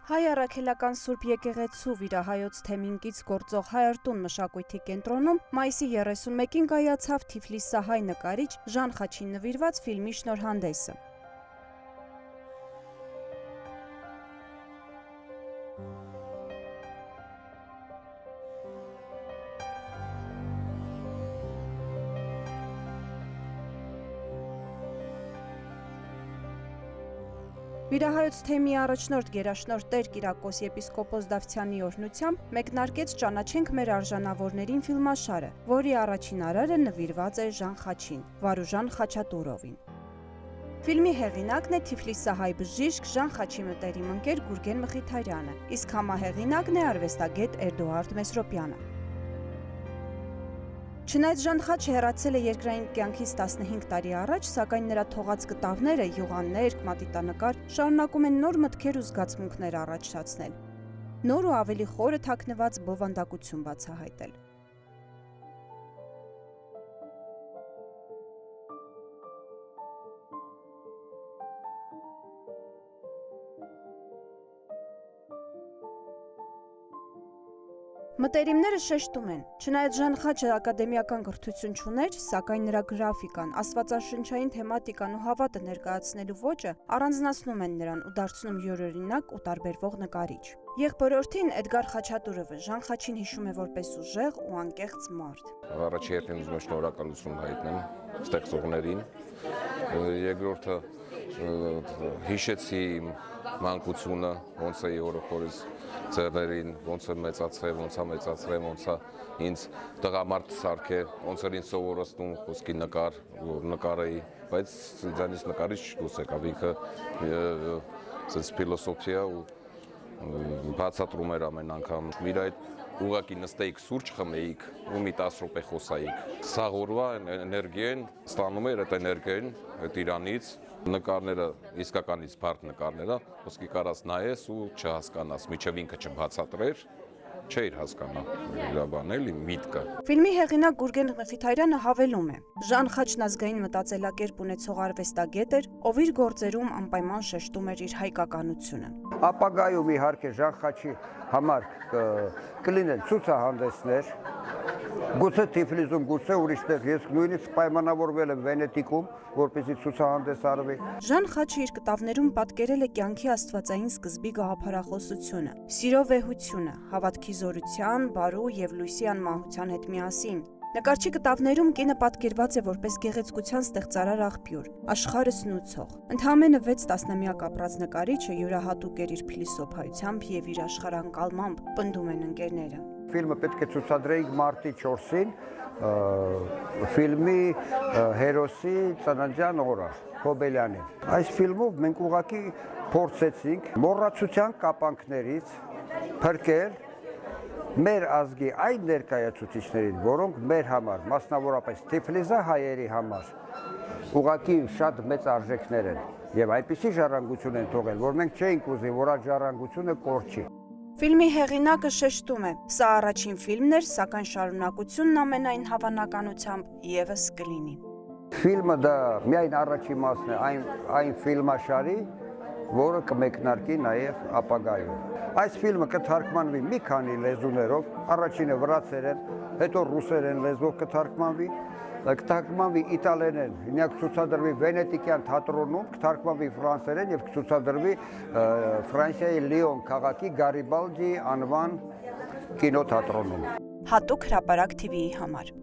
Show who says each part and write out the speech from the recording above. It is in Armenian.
Speaker 1: Հայ առաքելական Սուրբ եկեղեցու վիրահայոց թեմինկից գործող Հայարտուն մշակույթի կենտրոնում մայիսի 31-ին կայացավ թիֆլիսահայ նկարիչ Ժան Խաչին նվիրված ֆիլմի շնորհանդեսը։ Վիրահայոց թեմի առաջնորդ գերաշնորհ Տեր Կիրակոս եպիսկոպոս Դավթյանի օրհնությամբ մեկնարկեց «Ճանաչենք մեր արժանավորներին» ֆիլմաշարը, որի առաջին արարը նվիրված է Ժան Խաչին, Վարուժան Խաչատուրովին։ Ֆիլմի հեղինակն է թիֆլիսահայ բժիշկ Ժան Խաչի մտերիմ ընկեր Գուրգեն Մխիթարյանը, իսկ համահեղինակն է արվեստագետ Էդուարդ Մեսրոպյանը։ Չնայած Ժան Խաչը հեռացել է երկրային կյանքից 15 տարի առաջ, սակայն նրա թողած կտավները, յուղաններ, մատիտանկար շարունակում են նոր մտքեր ու զգացմունքներ առաջացնել, նոր ու ավելի խորը թաքնված բովանդակություն բացահայտել։ Մտերիմները շեշտում են, չնայած Ժան Խաչը ակադեմիական կրթություն չուներ, սակայն նրա գրաֆիկան, աստվածաշնչային թեմատիկան ու հավատը ներկայացնելու ոճը առանձնացնում են նրան ու դարձնում յուրօրինակ ու տարբերվող նկարիչ։ Եղբորորդին Էդգար Խաչատուրովը Ժան Խաչին հիշում է որպես ուժեղ ու անկեղծ մարդ։
Speaker 2: Առաջի հերթին ուզում եմ շնորհակալություն հայտնել ստեղծողներին, երկրորդը հիշեցի մանկությունը, ոնց է օրոքորից ձեռներին, ոնց է մեծացրել, ոնց է ինձ տղամարդ սարքել, ոնց էր ինձ սովորեցնում խոսքի նկար, որ նկարեի, բայց ձանից նկարիչ դուրս եկավ, ինքը սենց ֆիլոսոֆիա ու բացատրում էր ամեն անգամ, իր այդ ուղղակի նստեիք սուրճ խմեիք ու մի 10 րոպե խոսայիք։ Սաղ օրվա էներգիան ստանում էր այդ էներգիան այդ իրանից, նկարները իսկականից բարդ նկարները, ոսկի կարած նայես ու չհասկանաս, միջև ինքը չբացատրեր, չէիր հասկանա իր բանել միտքը։
Speaker 1: Ֆիլմի հեղինակ Գուրգեն Մխիթարյանը հավելում է. Ժան Խաչն ազգային մտածելակերպ ունեցող արվեստագետ էր, ով իր գործերում անպայման շեշտում էր իր հայկականությունը։
Speaker 3: Ապագայում իհարկե Ժան Խաչի համար կլինեն ցուցահանդեսներ, գուցե Թիֆլիսում, գուցե ուրիշտեղ, ես նույնիսկ պայմանավորվել եմ Վենետիկում, որպեսզի ցուցահանդես արվի։
Speaker 1: Ժան Խաչը իր կտավներում պատկերել է կյանքի աստվածային սկզբի գաղափարախոսությունը, սիրո վեհությունը, հավատքի զորության, բարու եւ լույսի անմահության հետ միասին։ Նկարչի կտավներում կինը պատկերված է որպես գեղեցկության ստեղծարար աղբյուր, աշխարհը սնուցող։ Ընդամենը 6 տասնամյակ ապրած նկարիչը յուրահատուկ էր իր փիլիսոփայությամբ եւ իր աշխարհանկալմամբ, պնդում են ընկերները։
Speaker 3: Ֆիլմը պետք է ցուցադրեինք մարտի 4-ին, ֆիլմի հերոսի ծննդյան օրը, Հոբելյանին։ Այս ֆիլմով մենք ուղղակի փորձեցինք մոռացության կապանքներից փրկել մեր ազգի այն ներկայացուցիչներին, որոնք մեր համար, մասնավորապես թիֆլիսահայերի համար, ուղղակի շատ մեծ արժեքներ են եւ այնպիսի ժառանգություն են թողել, որ մենք չէինք ուզի, որ այդ ժառանգությունը կորչի։
Speaker 1: Ֆիլմի հեղինակը շեշտում է. սա առաջին ֆիլմն էր, սակայն շարունակությունն ամենայն հավանականությամբ եւս կլինի։
Speaker 3: Ֆիլմը դա միայն առաջին մասն է այն ֆիլմաշարի, որը կմեկնարկի նաև ապագայում։ Այս ֆիլմը կթարգմանվի մի քանի լեզուներով, առաջինը վրացերեն, հետո ռուսերեն լեզվով կթարգմանվի իտալերեն, ինք ցուցադրվի Վենետիկյան թատրոնում, կթարգմանվի ֆրանսերեն եւ կցուցադրվի Ֆրանսիայի Լիոն քաղաքի Գարիբալդի անվան կինոթատրոնում։
Speaker 1: Հատուկ հրապարակ TV-ի համար։